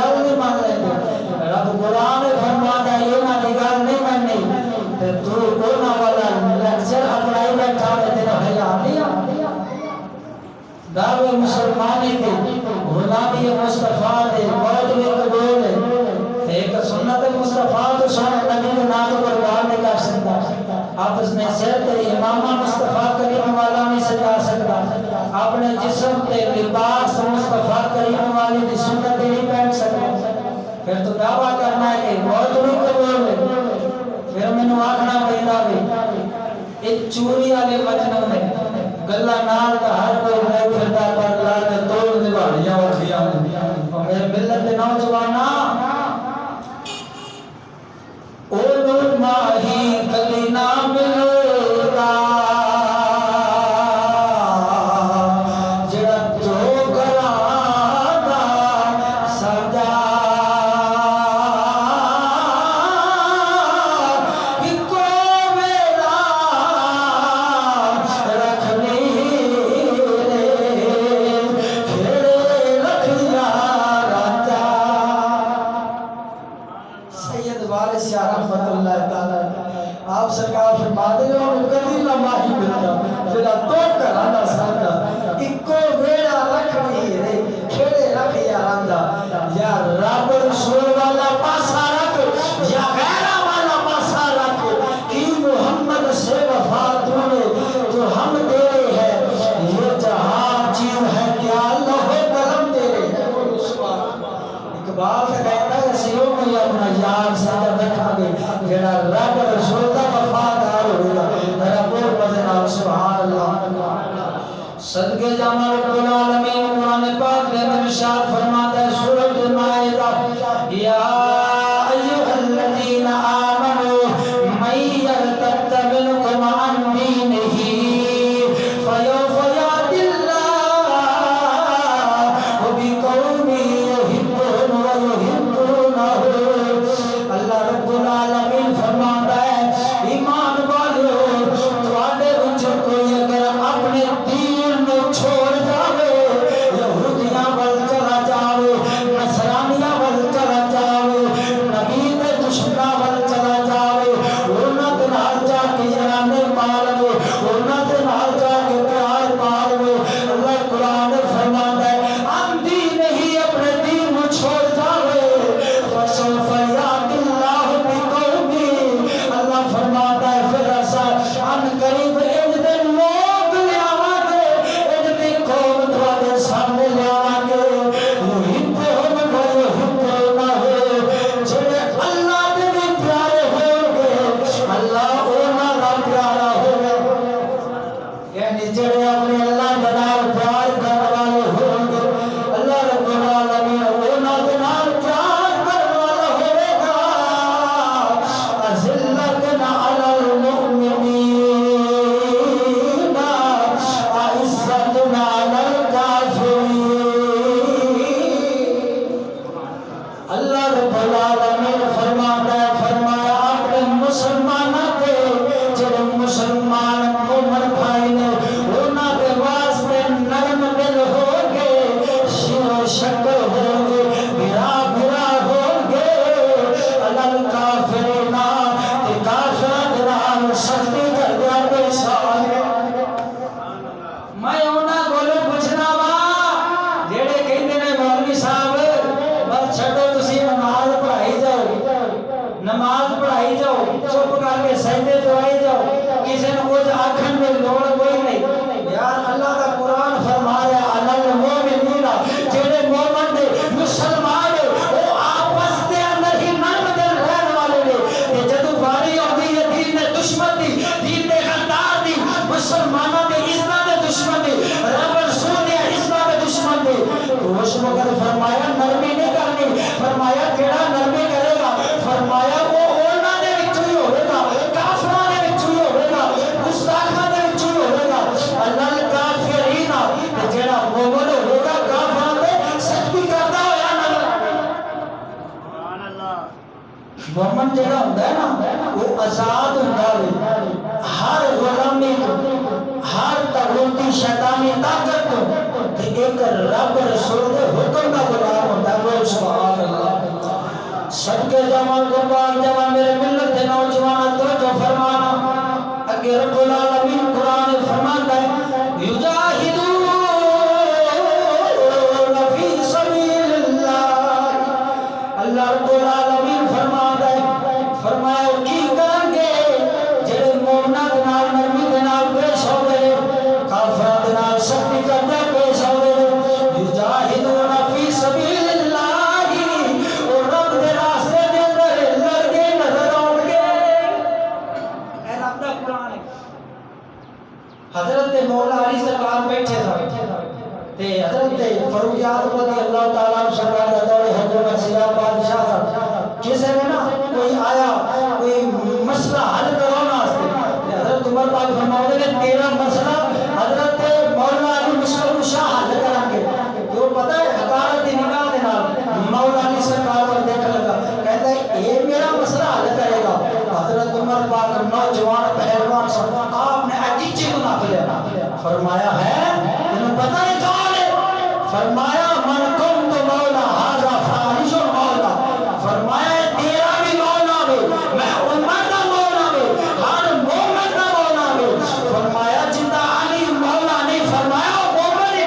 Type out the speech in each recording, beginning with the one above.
گل نہیں مان لیندے رب قرآن فرماتا ہے یہ نہ دی گل نہیں مننی تے تو انہاں والا لیکچر اپنائی بیٹھا ہے تیرا حیا نہیں دعوے مسلمانی کے غلامی مصطفیٰ دے مولوی قبول ہے ایک سنت مصطفیٰ تو سونے نبی کے نام پر قرآن نہیں کر سکتا آپ اس نے سر تے امامہ مصطفیٰ کریم والا نہیں سجا سکتا اپنے جسم تے لباس مصطفیٰ کریم والی دی سنت نہیں پہن سکتا پھر تو دعویٰ کرنا ہے کہ مولوی قبول ہے پھر میں نے آکھنا پہنا بھی ایک چوری آلے مجنوں نے گلہ نال کا ہر کوئی رہ پھرتا پر لار کے توڑ دیواریاں اٹھیاں اور میرے ملت دے نوجوانا اولو ماہی کلی نہ ملتا جڑا تو گرانا سجا آپ سرکار فرماتے ہیں اور کبھی نہ ماہی ملتا جڑا تو کرانا ساندا اکو ویڑا رکھنی رے کھڑے رکھ یا راندا یا رب رسول والا پاسا رکھ یا غیرہ والا پاسا رکھ کی محمد سے وفا تو نے جو ہم تیرے ہے یہ جہاں چیز ہے کیا اللہ کرم تیرے اقبال کا کہتا ہے سیوں میں اپنا یار ساتھ رکھا گے جڑا رب رسول کا وفادار ہوگا میرا بول بزنا سبحان اللہ صدقے جامع رب العالمین قرآن پاک میں ارشاد فرماتا ہے سورۃ المائدہ یا ایھا الذین آمنوا من یرتد منکم عن دینہ فسوف یأتی اللہ بقوم یحبونہ ویحبونہ اللہ رب العالمین فرماتا ہے ایمان والو تواڈے وچ کوئی اگر اپنے دین نو چھوڑ جاوے یہودیاں ول چلا جاوے نصرانیاں ول چلا جاوے نبی دے دشمناں ول چلا جاوے انہاں دے نال جا کے یارانے پالوے انہاں دے نال جا کے پیار پالوے اللہ قرآن فرماتا ہے ہم دین نہیں اپنے دین نو چھوڑ جاوے فسوف یأتی اللہ بقوم اللہ فرماتا ہے پھر ایسا ان قریب ان دے لوگ لے آواں گے ان دی قوم تواڈے سامنے لے آواں گے یحبونہ ویحبونہ جڑے اللہ دے بھی پیارے ہون گے اللہ انہاں دا پیارا ہوگا یعنی جڑے اپنے اللہ دے نال پیار کرن والے ہون گے اللہ رب العالمین انہاں دے نال پیار کرن والا ہوے گا أذلة على المؤمنين أعزة على الكافرين اللہ رب العالمین فرماتا ہے فرمایا اپنے مسلمانوں کے جڑے مسلمان مومن بھائی نے انہاں دے واسطے نرم دل ہونگے شیر و شکر ہونگے بھرا بھرا ہونگے اللہ کافرین تے کافراں دے نال سختی کردیا پیش آوے میں انہاں کولوں پوچھنا وا جڑے کہندے نے مولوی صاحب بس چھڈو تسی نماز پڑھائی جاؤ چپ کر کے سجدے تو آئی جاؤ کسی نے کچھ آکھن میں لوڑ کوئی نہیں یار اللہ کا قرآن فرمایا علی المؤمنین جڑے مومن دے مسلمان وہ آپس دے اندر ہی نرم دل رہن والے نے کہ جدوں باری ہوندی ہے دین دے دشمن دی دین دے غدار دی مسلمانوں دے عزت دے دشمن دی رب رسول دے عزت دے دشمن دی تو اس وقت فرمایا نرمی نہیں کرنی فرمایا کیڑا نرمی کرے گا فرمایا وہ انہاں دے وچوں ہی ہوے گا کافراں دے وچوں ہی ہوے گا گستاخاں دے وچوں ہی ہوے گا اللہ الکافرین تے جڑا مومن ہوے گا کافراں تے سختی کردا ہویا نظر سبحان اللہ مومن جڑا ہوندا ہے نا وہ آزاد ہوندا ہے ہر غلامی ہر تغوتی شیطانی طاقت تے ایک رب رسول دے حکم دا غلام ہوندا ہے سبحان اللہ جوان قربان جوان میرے ملت کے نوجوان توجہ فرمانا اگے رب العالمین قرآن فرماتا ہے یجاہدون فی سبیل اللہ اللہ رب العالمین فرماتا ہے فرمایا کی کریں گے جڑے مومناں دے نال نرمی دے نال پیش ہو گئے کافراں دے نال سختی کرتے پیش ہو گئے یجاہدون فی سبیل اللہ اور رب دے راستے دے اندر لڑتے نظر آؤ گے اے رب دا قرآن ہے حضرت مولا علی سرکار بیٹھے تھے تے حضرت فاروق اعظم رضی اللہ تعالیٰ عنہ سرکار دا دور حکومت سیدھا بادشاہ تھا کسی نے نا کوئی آیا کوئی مسئلہ حل کرانا واسطے حضرت عمر پاک فرماتے کہ تیرا مسئلہ حضرت مولا علی مشکل شاہ حل کریں گے تو پتہ ہے حقارت دی نگاہ دے نال مولا علی سرکار پر دیکھ لگا کہتا ہے یہ میرا مسئلہ حل کرے گا حضرت عمر پاک نوجوان پہلوان سب آپ نے اٹیچے کو ناپ لیا فرمایا ہے انہوں پتہ ہے کون ہے فرمایا من کم تو مولا حاضر فارش مولا فرمایا تیرا بھی مولا بھی میں عمر کا مولا بھی ہر مومن کا مولا بھی فرمایا جنہ علی مولا نہیں فرمایا مومن ہی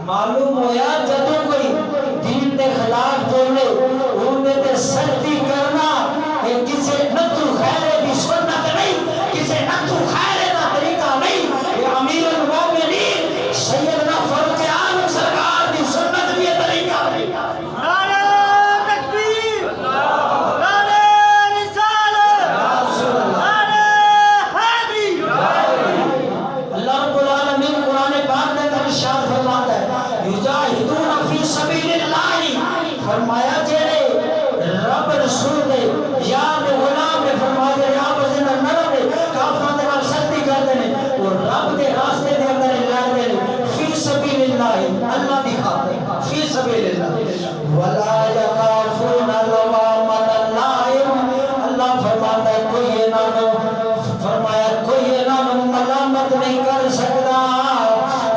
معلوم ہویا جدوں کوئی دین دے خلاف بولے انہیں تے سختی کرنا یہ کسے نتو خیرے بھی سنت نہیں کسے نتو خیرے دا طریقہ نہیں یہ امیر المومنین سیدنا فاروق اعظم سرکار دی سنت بھی طریقہ نہیں نعرہ تکبیر نعرہ رسالت نعرہ حیدری اللہ رب العالمین قرآن پاک میں ارشاد فرماتا ہے یجاہدون فی سبیل اللہ فرمایا جڑے رب رسول دے یاد غلام نے فرمایا جڑے آپس دے نرم دے کافراں دے نال سختی کردے نے اور رب دے راستے دے اندر لڑدے نے فی سبیل اللہ اللہ دی خاطر فی سبیل اللہ ولا یخافون لوامۃ لائم اللہ فرماتا ہے کوئی نہ فرمایا کوئی انہاں نوں ملامت نہیں کر سکتا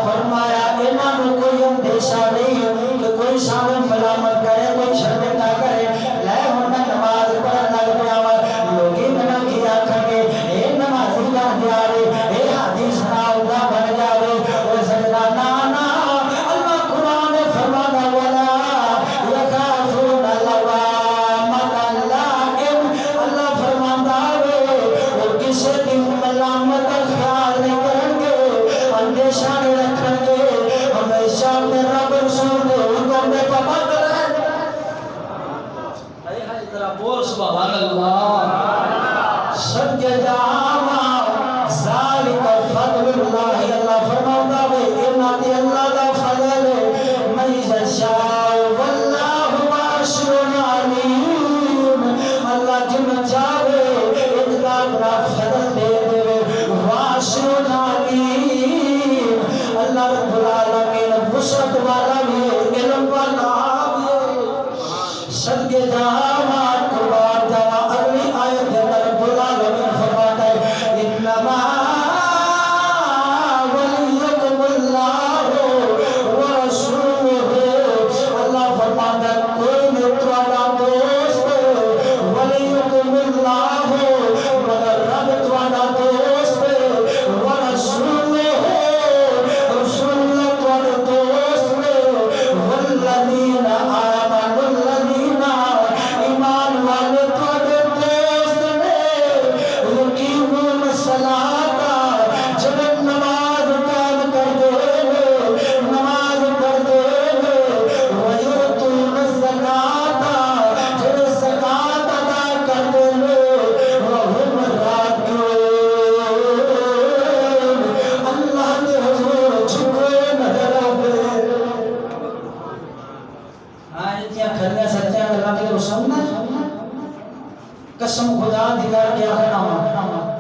فرمایا انہاں نوں کوئی اندیشہ نہیں کہ کوئی سامنے ملامت کرے کوئی شرمندہ کرے لے ہن میں نماز پڑھن لگ پیا وا لوگی منع کیا کھڑے اے نمازی بن جاوے اے حدیث ناؤدا بن جاوے او سجدہ نانا اللہ قرآن فرماتا ولا یخافون لوامۃ لائم اللہ فرماتا ہے وہ کسی دی ملامت کا خیال نہیں کریں گے اندیشہ نہیں رکھیں گے ہمیشہ اپنے رب رسول دے حکم دے پابند رہیں ہائے ذرا بول سبحان اللہ سب کے جاما ذالک فضل اللہ اللہ فرماتا ہے انہاں اللہ دا فضل من یشاء واللہ واسع علیم اللہ جن چاہے اتنا بڑا فضل دے دے واسع علیم اللہ رب العالمین وسعت والا بھی علم والا بھی صدقے جاما قربان جاما اگلی آیت کے اندر رب العالمین فرماتا ہے انما ولیکم اللہ ورسولہ اللہ فرماتا ہے کوئی نہیں تمہارا دوست ولیکم اللہ مگر رب تمہارا دوست ورسولہ رسول اللہ تمہارا دوست والذین آمنوا الذین ایمان والے تمہارے دوست نے یقیمون الصلاۃ جب نماز قائم کر دے نماز پڑھ دے ویؤتون الزکاۃ جب زکات ادا کر دے وہم راکعون اللہ کے حضور جھکے نظر آتے آیتیاں کھلنے سچے اللہ کے سننا قسم خدا دی کر کے آخنا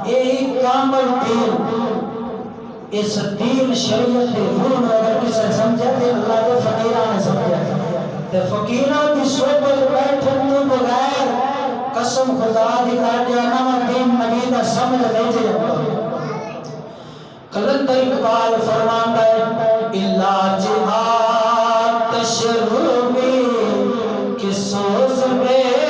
یہی کامل دین اس دین شریعت دے علوم اگر کسی سمجھے تے اللہ کے فقیران نے سمجھے تے فقیران کی صحبت بیٹھن تو بغیر قسم خدا دی کر کے آخنا دین نبی دا سمجھ نہیں جاتا قلندر اقبال فرماتا ہے اللہ جہاد تشروبی کی سوز میں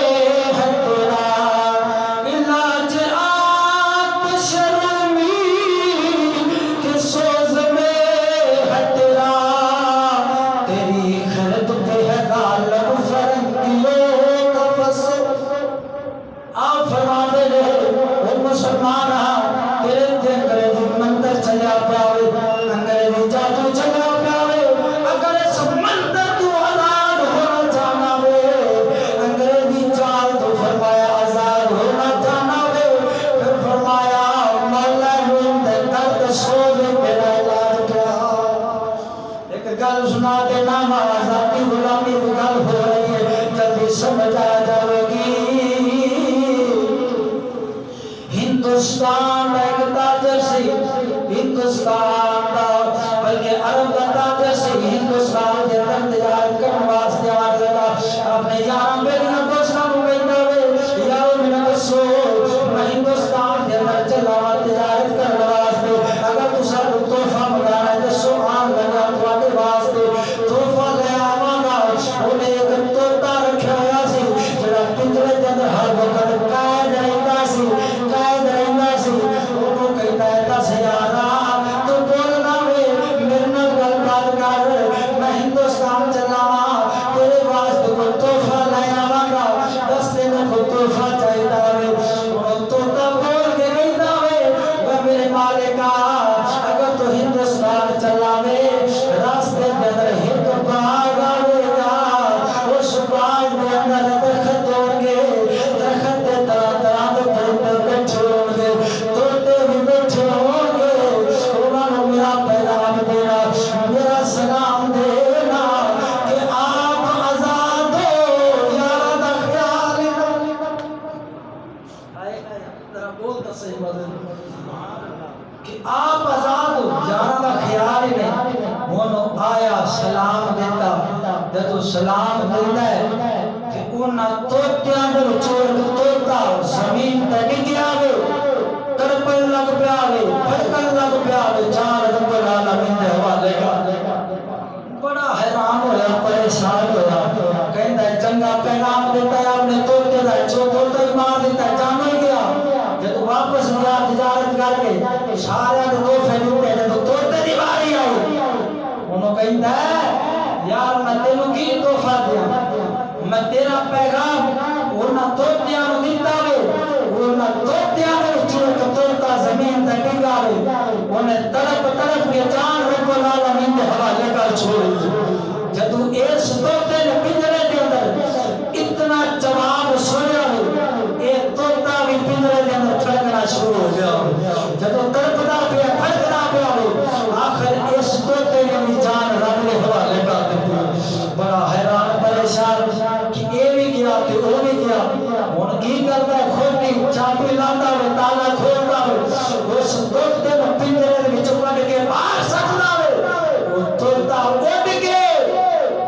سنا دینا آزادی غلامی کی گل ہو رہی ہے، جلدی سمجھ آ جائے گی۔ ہندوستان کا ایک تاجر سی، ہندوستان کا بلکہ عرب کا تاجر سی، ہندوستان کے اندر تجارت کرنے واسطے آ گیا، اپنے یاراں بیلیاں دوستاں نوں کہندا وے یارو میرا دسو میں ہندوستان کے اندر چلا وا تجارت کرنے واسطے، اگر تساں کو تحفہ منگانا ہے دسو آن لگا تواڈے واسطے تحفہ لے آواں گا۔ انہیں ایک طوطا رکھیا ہویا سی جڑا پنجرے دے اندر ہر وقت قید رہندا سی، قید رہندا سی۔ انہوں کہندا ہے دس یارا تو بولنا وے میرے نال گل بات کر، میں ہندوستان چلا واں تیرے واسطے کوئی تحفہ لے آواں گا، دس تینوں کو تحفہ چاہیدا وے۔ انہوں طوطا بول کے کہندا وے وہ میرے مالکا اگر تو ہندوستان چلا وے راستے دے اندر ایک باغ آوے گا، اس باغ دے اندر درخت ہون گے، درخت دے طرح طرح دے پرندے بیٹھے ہون گے، طوطے بھی بیٹھے ہون گے۔ انہاں نوں میرا پیغام دینا، میرا سلام دینا کہ آپ آزاد ہو، یاراں دا خیال آئے ذرا بول تو صحیح بدل کہ آپ آزاد ہو، یاراں دا خیال ہی نہیں۔ انہوں آیا سلام دیتا، جدو سلام دیتا ہے کہ انہاں طوطیاں دے وچوں ایک طوطا زمین تے ڈگیا وے، تڑپن لگ پیا وے، پھڑکن لگ پیا وے، جان رب العالمین دے حوالے کر۔ بڑا حیران ہویا، پریشان ہویا، کہندا ہے چنگا پیغام دیتا ہے اپنے طوطے دا، جو طوطا ہی مار دیتا ہے جان ہی گیا۔ جدو واپس گیا تجارت کر کے سارے دے تحفے دیتے، جدو طوطے دی باری آئی انہوں کہندا ہے یار میں تینوں کی تحفہ دیا، میں تیرا پیغام انہاں طوطیاں نوں دتا وے، انہاں طوطیاں دے وچوں ایک طوطا زمین تے ڈگا وے، انہیں تڑپ تڑپ کے جان رب العالمین دے حوالے کر چھوڑی۔ جدو اس طوطے نے پنجرے دے اندر اتنا جواب سنیا وے، ایک طوطا بھی پنجرے دے اندر پھڑکنا شروع ہو گیا، جدو تڑپدا پیا پھڑکدا پیا وے، آخر اس طوطے نے بھی جان رب دے حوالے کر دتی۔ بڑا حیران پریشان کہ اے بھی گیا تے او بھی گیا، ہن کی کردا ہے کھوٹی چابی لاندا وے، تالا کھولدا وے، اس طوطے نوں پنجرے دے وچوں کڈ کے باہر سٹدا وے، او طوطا اڑ کے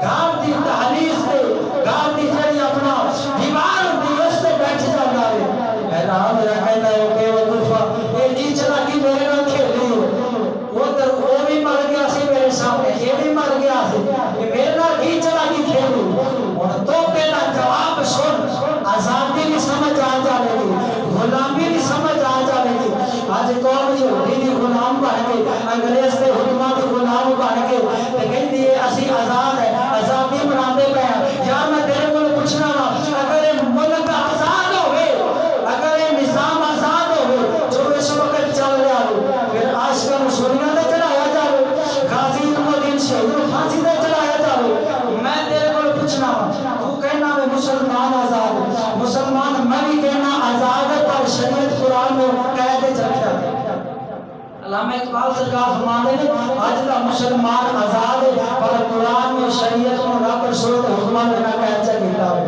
گھر دی دہلیز تے گھر دی جڑی اپنا دیوار ہوندی اس تے بیٹھ جاندا وے۔ حیران ہویا کہندا ہے او بے وقوفا اے کی چلاکی میرے نال کھیلی ہے، ادھر او بھی مر گیا سی میرے سامنے، یہ بھی مر گیا سی، یہ میرے نال کی چلاکی کھیلی۔ ہن طوطے دا جواب سن آزادی بھی سمجھ آ جاوے گی، غلامی بھی سمجھ آ جاوے گی۔ اج قوم یہودی دی غلام بن کے، انگریز دے حکماں دے غلام بن کے تے کہندی ہے اسی آزاد ہے، آزادی مناندے پے ہاں۔ یار میں تیرے کول پوچھنا وا اگر یہ ملک آزاد ہوئے، اگر یہ نظام آزاد ہوئے جو اس وقت چل رہا ہو، پھر عاشقاں نوں سولیاں تے چڑھایا جاوے، غازی المدین شہید نوں پھانسی تے چڑھایا جاوے۔ میں تیرے کول پوچھنا وا تو کہنا وے مسلمان آزاد، مسلمان میں بھی کہنا آزاد ہے پر شریعت قرآن میں قید وچ رکھیا۔ علامہ اقبال سرکار فرماندے نے اج دا مسلمان آزاد ہے پر قرآن میں شریعت نوں رب رسول دے حکماں دے نال قید چ کیتا ہے۔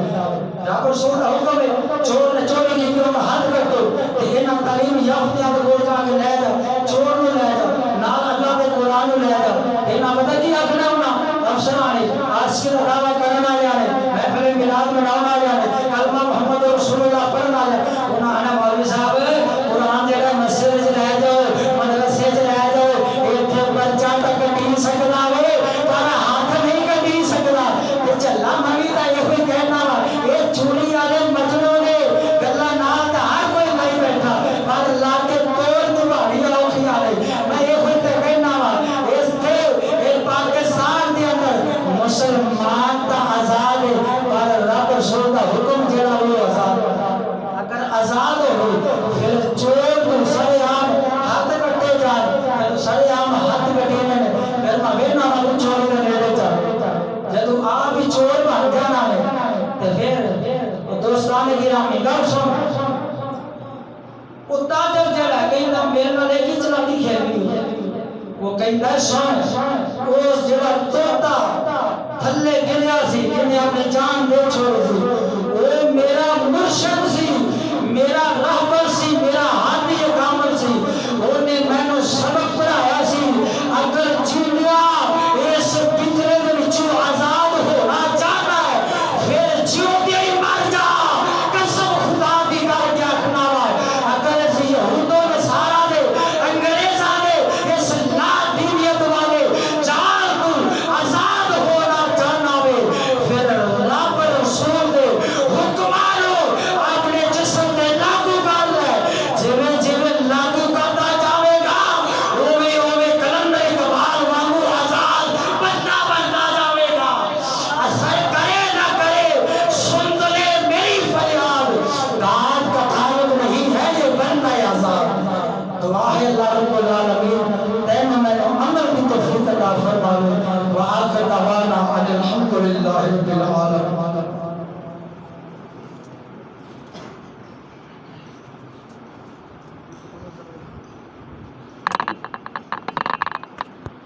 رب رسول دا حکم ہے چور نے چوری کیتی انہاں حد کر دو تے انہاں تعلیم یافتیاں دے کول جا کے لے جا، چور نوں لے جا، نال اللہ دے قرآن نوں لے جا، انہاں پتہ کی آکھنا انہاں افسراں نے عاشقی دا دعویٰ کرن والے نے، محفل میلاد مناون والے نے، کلمہ محمد رسول اللہ پڑھن والے، انہاں آنا مولوی صاحب قرآن جڑا مسجد وچ لے جاؤ، مدرسے وچ لے جاؤ، ایتھے پرچہ تک کٹی سکدا وے پر ہاتھ نہیں کٹی سکدا۔ تے چلا میں بھی تے ایہی کہنا وا اے چوری والے مجنوں نے گلاں نال تے ہر کوئی نہیں بیٹھا پر لا کے توڑ نبھانی اوکھی والے۔ میں ایہی تے کہنا وا اس تے اے پاکستان دے اندر مسلمان تا آزاد ہے پر رب رسول دا حکم جڑا وہ آزاد ہے۔ اگر آزاد ہو پھر چور کو سارے عام ہاتھ کٹے جان، پھر سارے عام ہاتھ کٹے نے پھر میں وینا وا چور دے نیڑے جا، جدو آپ ہی چور بن جانا ہے تے پھر دوستان گرامی گل سن، او تاجر جڑا کہندا میرے نال ایک ہی چلاکی کھیلی، وہ کہندا سن اس جڑا توتا تھلے گریا سی جنہیں اپنی جان دے چھوڑی سی وہ میرا مرشد سی میرا رہبر سی میرا ہادی کامل سی انہیں میں نے سبق پڑھایا سی اگر جیویا اس پترے دے وچوں آزاد ہونا چاہتا ہے پھر جیو دے ہی مر جا قسم خدا دی کر کے آخنا ہے اگر اس یہودوں نصارا دے انگریزاں دے اس لا دینیت والے جال کو آزاد ہونا چاہنا ہے پھر رب رسول دے حکمانو اپنے جسم دے لاگو کر لے جویں جویں لاگو کرتا جاوے گا اوویں اوویں کلندر اقبال وانگو آزاد بنتا جاوے گا اثر کرے نہ کرے سن تو لے میری فریاد داد کا طالب نہیں ہے یہ بننا ہے آزاد دعا ہے اللہ رب العالمین تین میں عمل کی توفیق عطا فرمائے وآخر دعوانا ان الحمد للہ رب العالمین